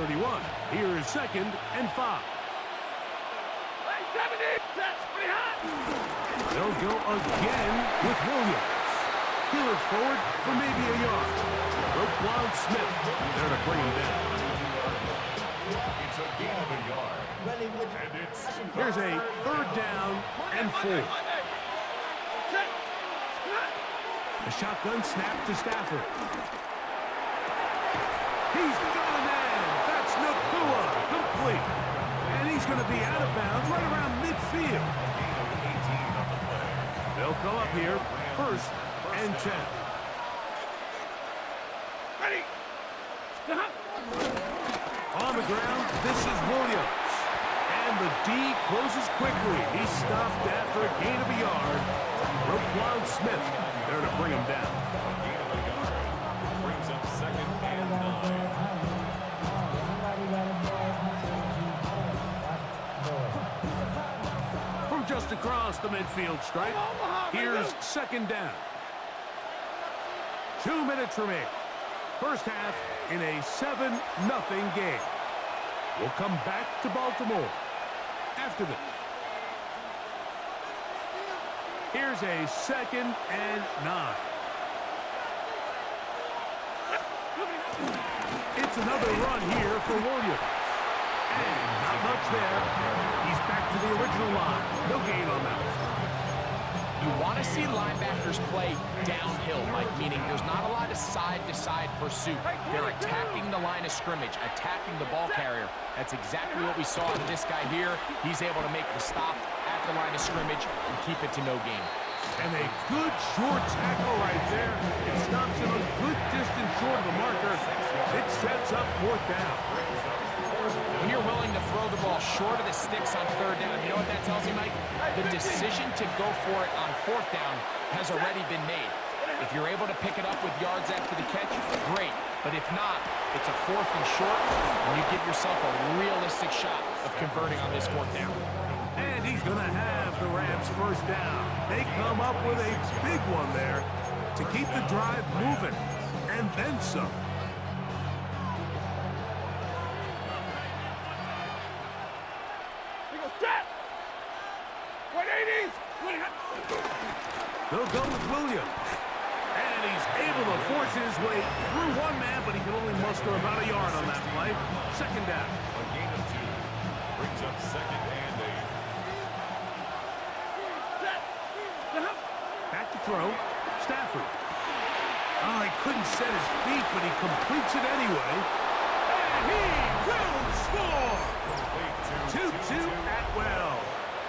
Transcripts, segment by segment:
31. Here is 2nd and 5. They'll go again with Williams. He looks forward for maybe a yard. Roquan Smith there to bring him down. It's a gain of a yard. And it's Here's a 3rd down and 4. A shotgun snap to Stafford. He's got a man. That's Nakua. Complete. And he's going to be out of bounds right around midfield. They'll come up here, 1st and 10. Ready. On the ground, this is Williams. And the D closes quickly. He's stopped after a gain of a yard. Roquan Smith there to bring him down. gain of a yard. Brings up 2nd and 9. From just across the midfield stripe, here's 2nd down. 2 minutes remaining. First half in a 7-0 game. We'll come back to Baltimore after this. Here's a 2nd and 9. It's another run here for Williams. And not much there. He's back to the original line. No gain on that one. You want to see linebackers play downhill, Mike, meaning there's not a lot of side-to-side pursuit. They're attacking the line of scrimmage, attacking the ball carrier. That's exactly what we saw in this guy here. He's able to make the stop at the line of scrimmage and keep it to no gain. And a good short tackle right there. It stops him a good distance short of the marker. It sets up 4th down. When you're willing to throw the ball short of the sticks on 3rd down, you know what that tells you, Mike? The decision to go for it on 4th down has already been made. If you're able to pick it up with yards after the catch, great. But if not, it's a 4th and short, and you give yourself a realistic shot of converting on this 4th down. And he's going to have the Rams 1st down. They come up with a big one there to keep the drive moving, and then some. They'll go with Williams. And he's able to force his way through one man, but he can only muster about a yard on that play. 2nd down. A gain of 2. Brings up 2nd and 8. Back to throw. Stafford. Oh, he couldn't set his feet, but he completes it anyway. And he will score! 2-2 Atwell.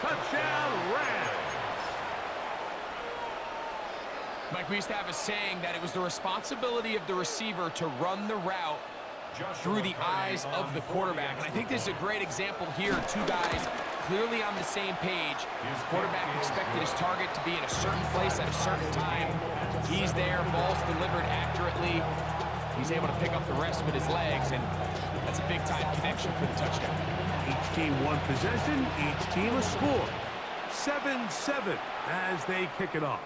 Touchdown, Rams. Mike, we used to have a saying that it was the responsibility of the receiver to run the route through the eyes of the quarterback. And I think this is a great example here. 2 guys clearly on the same page. The quarterback expected his target to be in a certain place at a certain time. He's there, ball's delivered accurately. He's able to pick up the rest with his legs, and that's a big-time connection for the touchdown. Each team one possession, each team a score. 7-7 as they kick it off.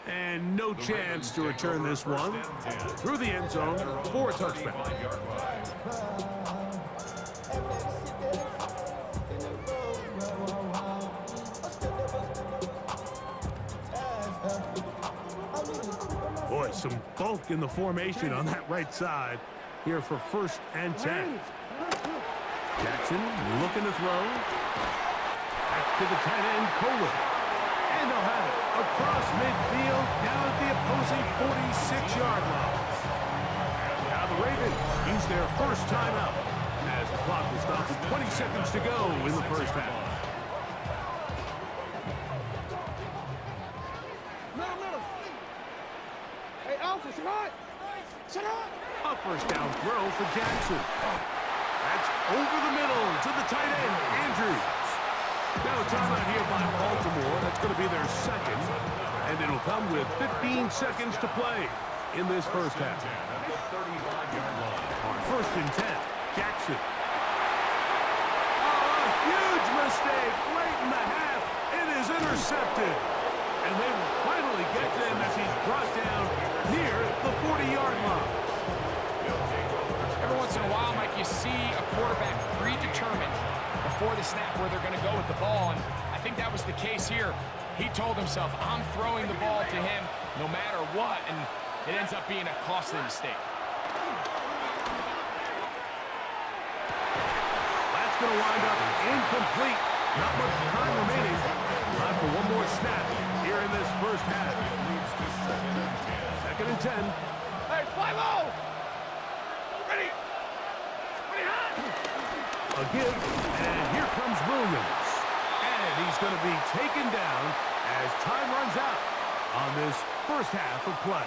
And no chance to return this one through the end zone for a touchback. Boy, some bulk in the formation on that right side here for 1st and 10. Jackson looking to throw. Back to the tight end, Kohler. And they'll have it across midfield down at the opposing 46-yard line. Now the Ravens use their 1st timeout as the clock will stop with 20 seconds to go in the 1st half. Hey, Alpha, sit on! Sit on! A 1st down throw for Jackson. That's over the middle to the tight end, Andrews. Now a timeout here by Baltimore. That's going to be their 2nd. And it'll come with 15 seconds to play in this 1st half. On 1st and 10, Jackson. Oh, a huge mistake late in the half. It is intercepted. And they will finally get to him as he's brought down near the 40-yard line. Every once Once in a while, Mike, you see a quarterback predetermined before the snap where they're going to go with the ball, and I think that was the case here. He told himself, I'm throwing the ball to him no matter what, and it ends up being a costly mistake. That's going to wind up incomplete. Not much time remaining. Time for one more snap here in this first half. Second and 10. Hey, fly low! Ready! Ready, hot! A give, and here comes Williams. And he's going to be taken down as time runs out on this first half of play.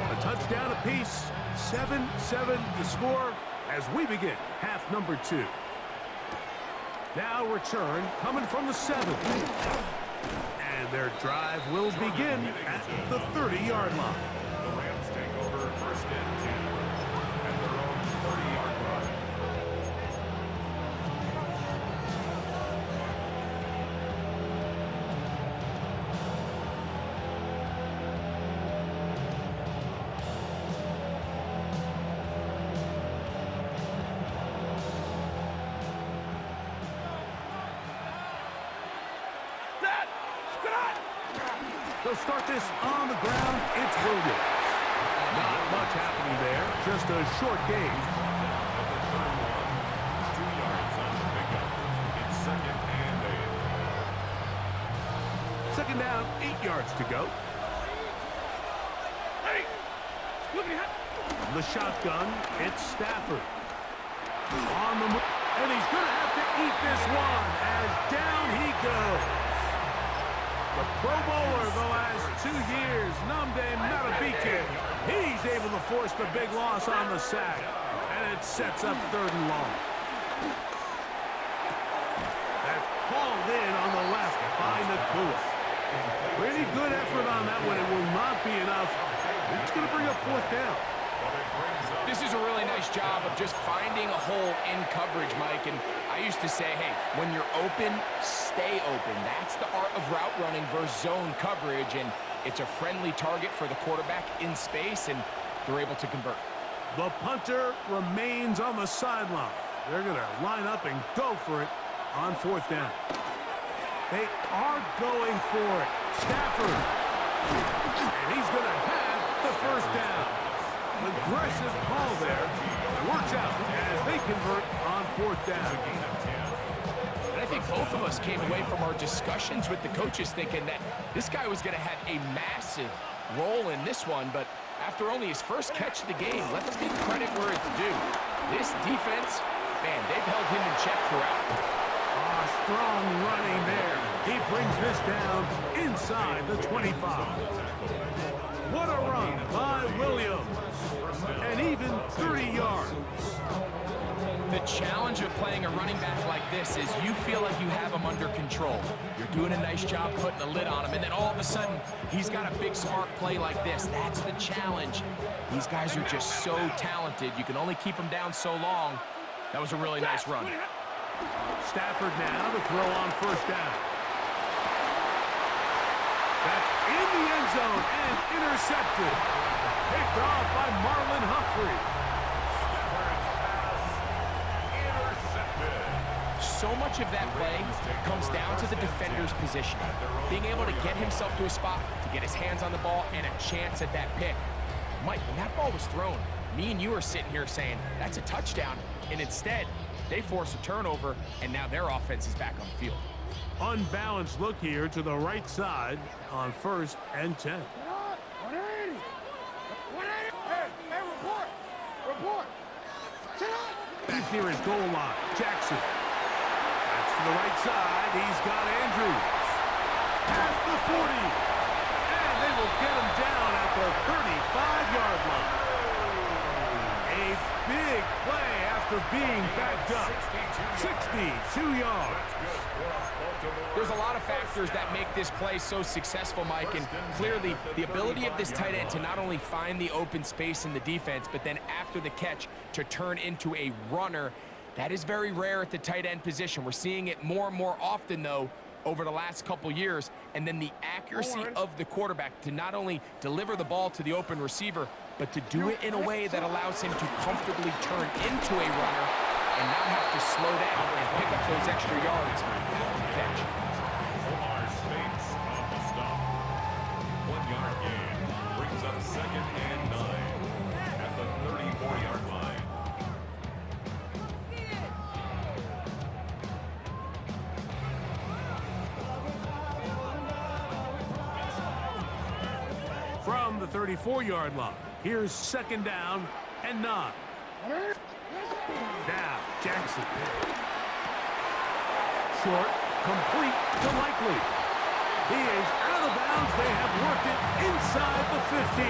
A touchdown apiece, 7-7 the score as we begin half number 2. Now return coming from the 7. And their drive will begin at the 30-yard line. The Rams take over first and 10 at their own 30-yard line. They'll start this on the ground. It's Williams. Not much happening there. Just a short gain. 2 yards on the pickup. It's second and 8. Second down, 8 yards to go. Ready! Looking hot! The shotgun, it's Stafford. On the move, and he's going to have to eat this one as down he goes. The Pro Bowler the last 2 years, Nnamdi Madubuike. He's able to force the big loss on the sack, and it sets up third and long. That's hauled in on the left by Nakua. Pretty good effort on that one. It will not be enough. It's going to bring up fourth down. This is a really nice job of just finding a hole in coverage, Mike. And I used to say, hey, when you're open, stay open. That's the art of route running versus zone coverage. And it's a friendly target for the quarterback in space, and they're able to convert. The punter remains on the sideline. They're going to line up and go for it on fourth down. They are going for it. Stafford. And he's going to have the first down. Aggressive call there. Works out as they convert on fourth down. And I think both of us came away from our discussions with the coaches thinking that this guy was going to have a massive role in this one, but after only his first catch of the game, let's give credit where it's due. This defense, man, they've held him in check throughout. Strong running there. He brings this down inside the 25. What a run by Williams. And even 30 yards. The challenge of playing a running back like this is you feel like you have him under control. You're doing a nice job putting a lid on him, and then all of a sudden, he's got a big spark play like this. That's the challenge. These guys are just so talented. You can only keep them down so long. That was a really nice run. Stafford now to throw on first down. That's in the end zone and intercepted. Picked off by Marlon Humphrey. So much of that play comes down to the defender's position. Being able to get himself to a spot, to get his hands on the ball, and a chance at that pick. Mike, when that ball was thrown, me and you are sitting here saying, that's a touchdown, and instead, they force a turnover, and now their offense is back on the field. Unbalanced look here to the right side on first and 10. 180! 180! Hey, report! Report! Sit up! Back near his goal line, Jackson. That's to the right side. He's got Andrews. Past the 40. And they will get him down at the 35-yard line. A big play after being backed up. 62 yards. There's a lot of factors that make this play so successful, Mike, and clearly the ability of this tight end to not only find the open space in the defense, but then after the catch to turn into a runner. That is very rare at the tight end position. We're seeing it more and more often, though, over the last couple years, and then the accuracy of the quarterback to not only deliver the ball to the open receiver, but to do it in a way that allows him to comfortably turn into a runner and not have to slow down and pick up those extra yards after the catch. Omar Speights on the stop. 1 yard gain brings up 2nd and 9 at the 34-yard line. From the 34-yard line, here's 2nd down and 9. Now, Jackson. Short, complete to Likely. He is out of bounds. They have worked it inside the 15.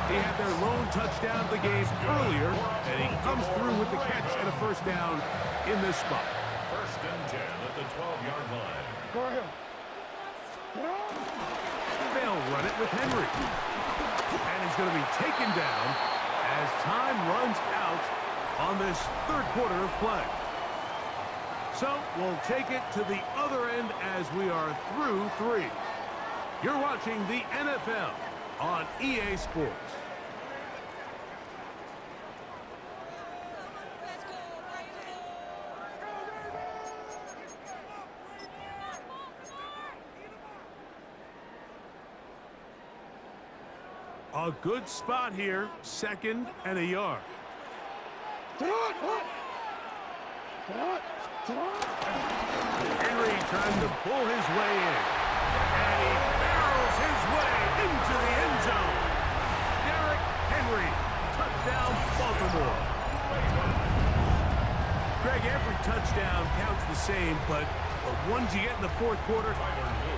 He had their lone touchdown of the game earlier, and he comes through with the catch and a 1st down in this spot. 1st and 10 at the 12-yard line. Go ahead. They'll run it with Henry. And he's going to be taken down as time runs out on this 3rd quarter of play. So we'll take it to the other end as we are through 3. You're watching the NFL on EA Sports. A good spot here, 2nd and a yard. Henry trying to pull his way in. And he barrels his way into the end zone. Derrick Henry, touchdown Baltimore. Greg, every touchdown counts the same, but the ones you get in the 4th quarter,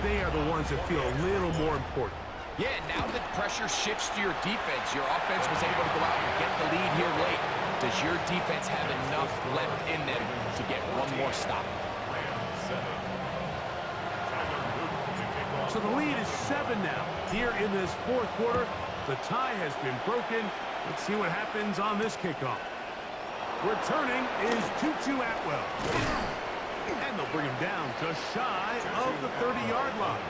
they are the ones that feel a little more important. Yeah, now that pressure shifts to your defense, your offense was able to go out and get the lead here late. Does your defense have enough left in them to get one more stop? So the lead is 7 now. Here in this 4th quarter, the tie has been broken. Let's see what happens on this kickoff. Returning is Tutu Atwell. And they'll bring him down just shy of the 30-yard line.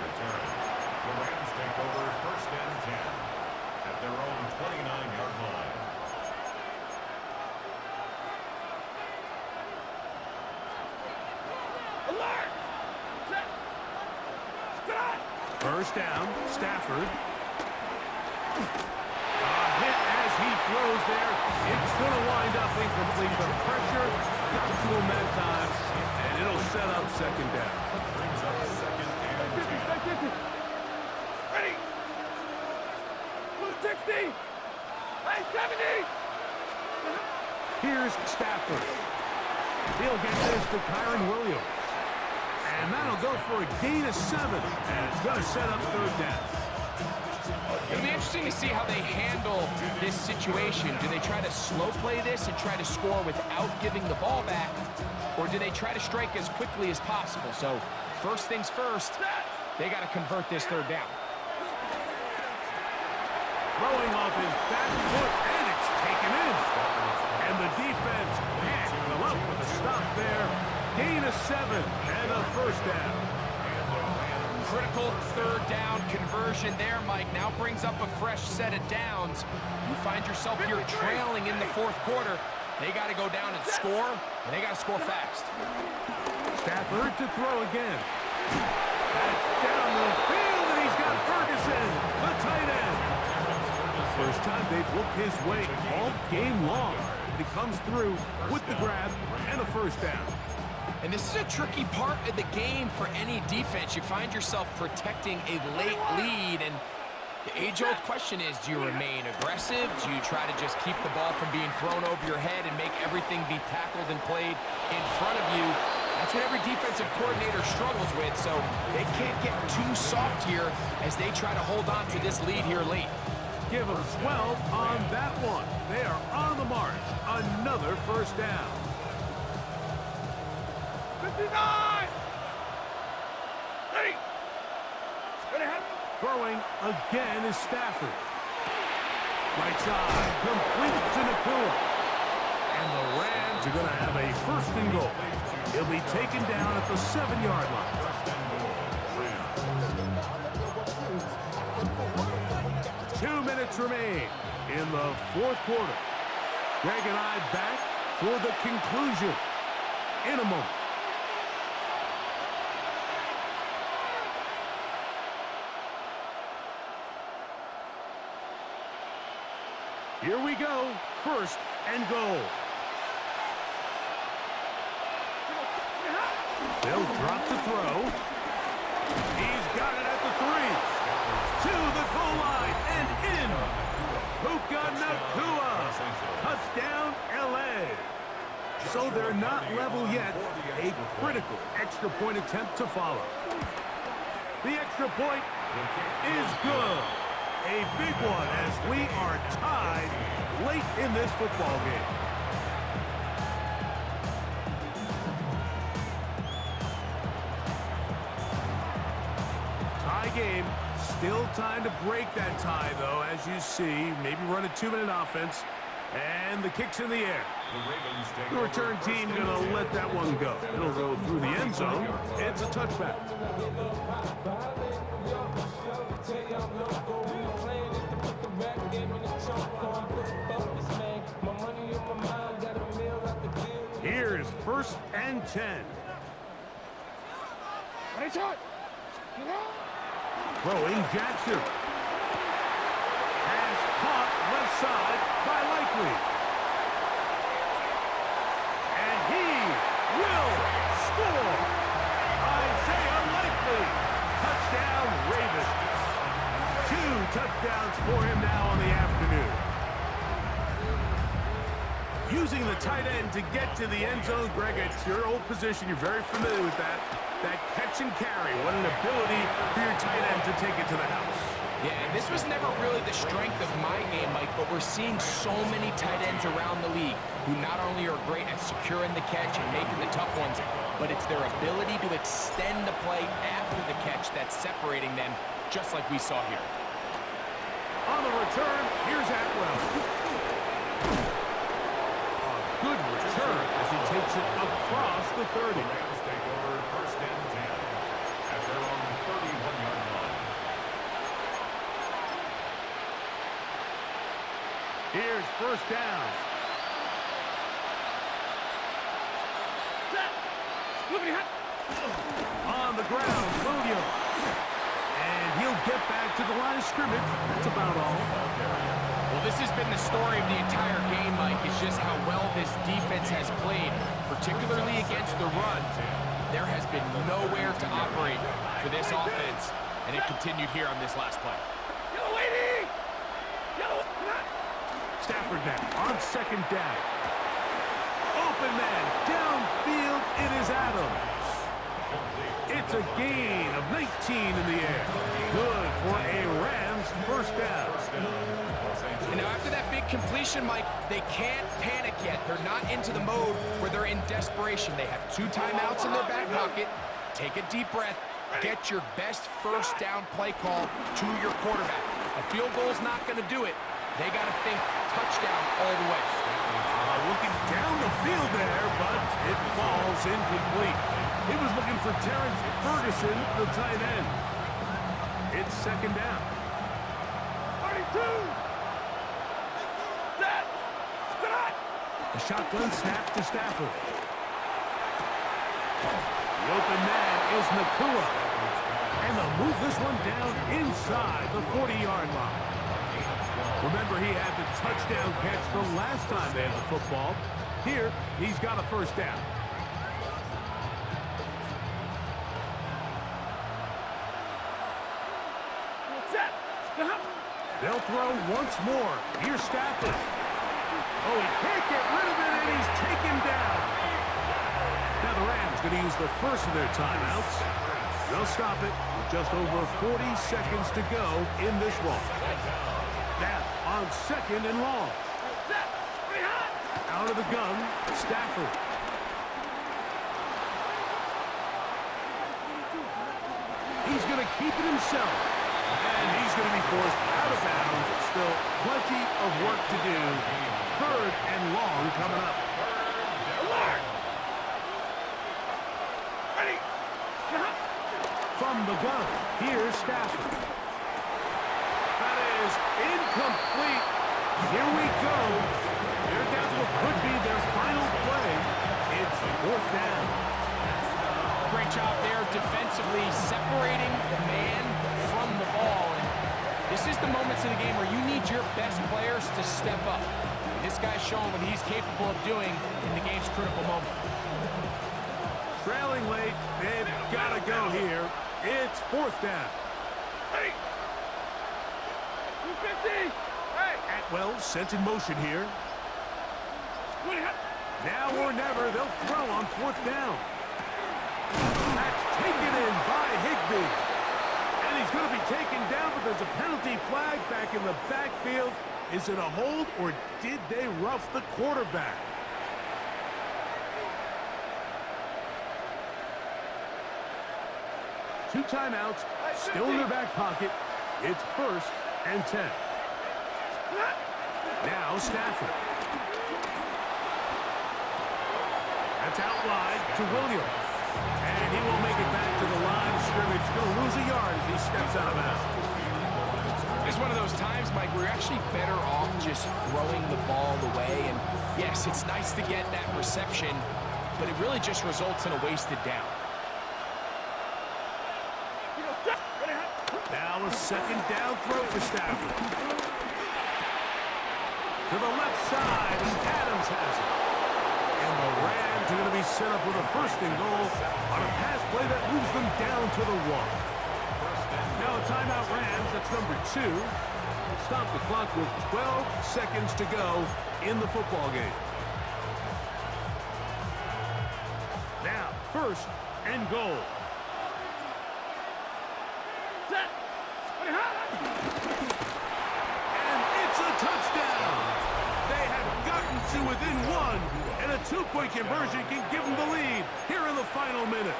The Rams take over 1st and 10 at their own 29-yard line. Alert! Set! Stop! 1st down, Stafford. A hit as he throws there. It's going to wind up incomplete. The pressure got to him that time, and it'll set up 2nd down. Brings up 2nd and 10. Ready! 160! Hey, 70! Here's Stafford. He'll get this to Kyron Williams. And that'll go for a gain of 7. And it's going to set up 3rd down. It'll be interesting to see how they handle this situation. Do they try to slow play this and try to score without giving the ball back? Or do they try to strike as quickly as possible? So first things first, they got to convert this 3rd down. Throwing off his back foot, and it's taken in. And the defense can't come up with a stop there. Gain of 7 and a 1st down. Critical 3rd down conversion there, Mike. Now brings up a fresh set of downs. You find yourself here trailing in the 4th quarter. They got to go down and score, and they got to score fast. Stafford to throw again. That's down the field, and he's got Ferguson, the tight end. First time they've looked his way all game long. He comes through with the grab and a 1st down. And this is a tricky part of the game for any defense. You find yourself protecting a late lead, and the age-old question is, do you remain aggressive? Do you try to just keep the ball from being thrown over your head and make everything be tackled and played in front of you? That's what every defensive coordinator struggles with, so they can't get too soft here as they try to hold on to this lead here late. Give them 12 on that one. They are on the march. Another 1st down. 59! Ready! Throwing again is Stafford. Right side, complete to Nakua. And the Rams are going to have a 1st and goal. He'll be taken down at the 7-yard line. 1st and goal. 2 minutes remain in the fourth quarter. Greg and I back for the conclusion in a moment. Here we go. First and goal. They'll drop the throw. He's got it at the 3. To the goal line and in. Puka Nacua. Touchdown, L.A. So they're not level yet. A critical extra point attempt to follow. The extra point is good. A big one as we are tied late in this football game. Tie game. Still time to break that tie, though, as you see. Maybe run a 2-minute offense. And the kick's in the air. The return team going to let that one go. It'll go through the end zone. It's a touchback. Here's first and 10. Throwing Jackson. Pass caught left side by Likely. And he will score. Isaiah Likely. Touchdown, Ravens. 2 touchdowns for him now on the afternoon. Using the tight end to get to the end zone. Greg, it's your old position. You're very familiar with that. That catch and carry. What an ability for your tight end to take it to the house. Yeah, and this was never really the strength of my game, Mike, but we're seeing so many tight ends around the league who not only are great at securing the catch and making the tough ones, but it's their ability to extend the play after the catch that's separating them, just like we saw here. On the return, here's Atwell. A good return as he takes it across the 30. First and 10 at their own 31-yard line. Here's first down. On the ground, Williams. And he'll get back to the line of scrimmage. That's about all. Well, this has been the story of the entire game, Mike, is just how well this defense has played, particularly against the run. There has been nowhere to operate for this offense, and it continued here on this last play. Yellow lady! Yellow! Stafford now on second down. Open man, downfield, it is Adams. It's a gain of 19 in the air. Good for a Rams first down. And now after that big completion, Mike, they can't panic yet. They're not into the mode where they're in desperation. They have 2 timeouts in their back pocket. Take a deep breath. Get your best first down play call to your quarterback. A field goal's not going to do it. They got to think touchdown all the way. Looking down the field there, but it falls incomplete. He was looking for Terrence Ferguson, the tight end. It's second down. 32! Set! Set! A shotgun snap to Stafford. The open man is Nacua. And they'll move this one down inside the 40-yard line. Remember, he had the touchdown catch the last time they had the football. Here, he's got a first down. Set! They'll throw once more. Here's Stafford. Oh, he can't get rid of it, and he's taken down. Now the Rams going to use the first of their timeouts. They'll stop it with just over 40 seconds to go in this one. Now, on second and long. Out of the gun, Stafford. He's going to keep it himself. And he's going to be forced out of bounds. Still plenty of work to do. Third and long coming up. Alert! Ready! From the gun, here's Stafford. That is defensively separating the man from the ball. And this is the moments in the game where you need your best players to step up. This guy's showing what he's capable of doing in the game's critical moment. Trailing late, they've got to go here. It's fourth down. Hey! 250! Hey! Atwell sent in motion here. Now or never, they'll throw on fourth down. That's taken in by Higbee. And he's going to be taken down, but there's a penalty flag back in the backfield. Is it a hold, or did they rough the quarterback? Two timeouts, still in their back pocket. It's first and 10. Now Stafford. That's out wide to Williams. And he will make it back to the line of scrimmage. Going to lose a yard as he steps out of bounds. It's one of those times, Mike, where you're actually better off just throwing the ball away. And yes, it's nice to get that reception, but it really just results in a wasted down. Now a second down throw for Stafford. To the left side, and Adams has it. And the Rams are going to be set up with a first and goal on a pass play that moves them down to the 1. Now a timeout Rams, that's number 2. Stop the clock with 12 seconds to go in the football game. Now, first and goal. And it's a touchdown. They have gotten to within 1, and a 2-point conversion can give them the lead here in the final minute.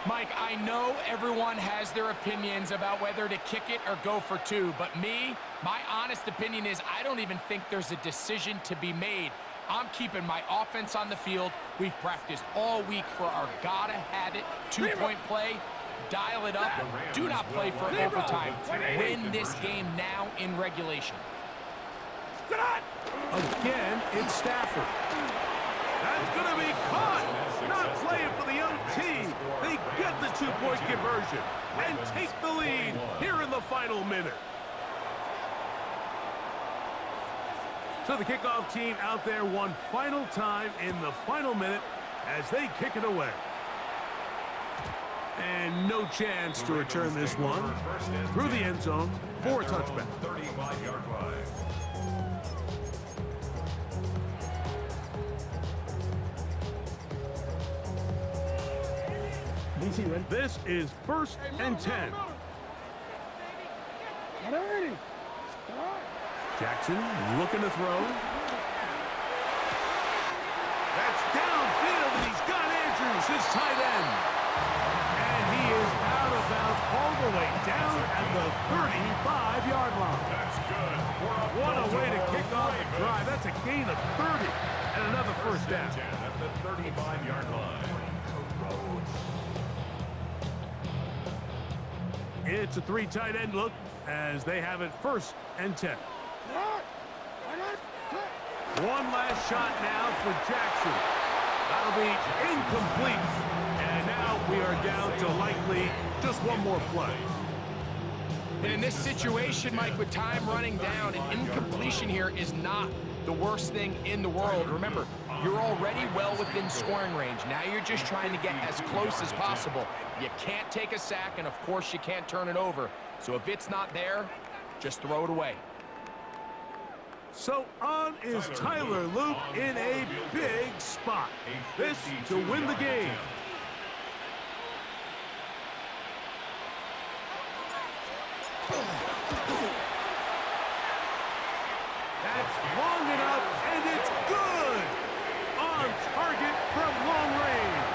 Mike, I know everyone has their opinions about whether to kick it or go for 2, but me, my honest opinion is I don't even think there's a decision to be made. I'm keeping my offense on the field. We've practiced all week for our gotta-have-it 2-point play. Dial it up. Do not play for overtime. Win this game now in regulation. Again, it's Stafford. That's going to be caught. Not playing for the OT. They get the 2-point conversion and take the lead here in the final minute. So the kickoff team out there one final time in the final minute as they kick it away. And no chance to return this one through the end zone for a touchback. 35-yard line. This is first and 10. Jackson looking to throw. That's downfield, and he's got Andrews, his tight end. And he is out of bounds all the way down at the 35-yard line. That's good. What a way to kick off the drive. That's a gain of 30 and another first down. 10 at the 35-yard line. It's a 3 tight end look as they have it first and 10. One last shot now for Jackson. That'll be incomplete. And now we are down to likely just one more play. And in this situation, Mike, with time running down, an incompletion here is not the worst thing in the world. Remember, you're already well within scoring range. Now you're just trying to get as close as possible. You can't take a sack, and of course you can't turn it over. So if it's not there, just throw it away. So on is Tyler Luke in a big spot. This to win the game. That's long enough, and it's good! On target from long range.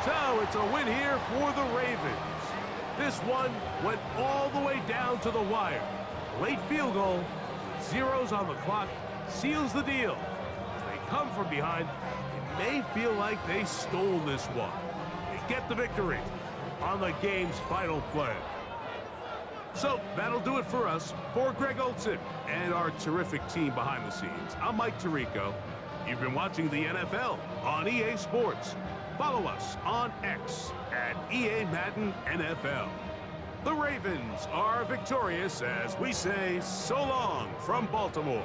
So it's a win here for the Ravens. This one went all the way down to the wire. Late field goal, zeros on the clock, seals the deal. As they come from behind, it may feel like they stole this one. They get the victory on the game's final play. So that'll do it for us. For Greg Olson and our terrific team behind the scenes, I'm Mike Tirico. You've been watching the NFL on EA Sports. Follow us on X at EA Madden NFL. The Ravens are victorious as we say so long from Baltimore.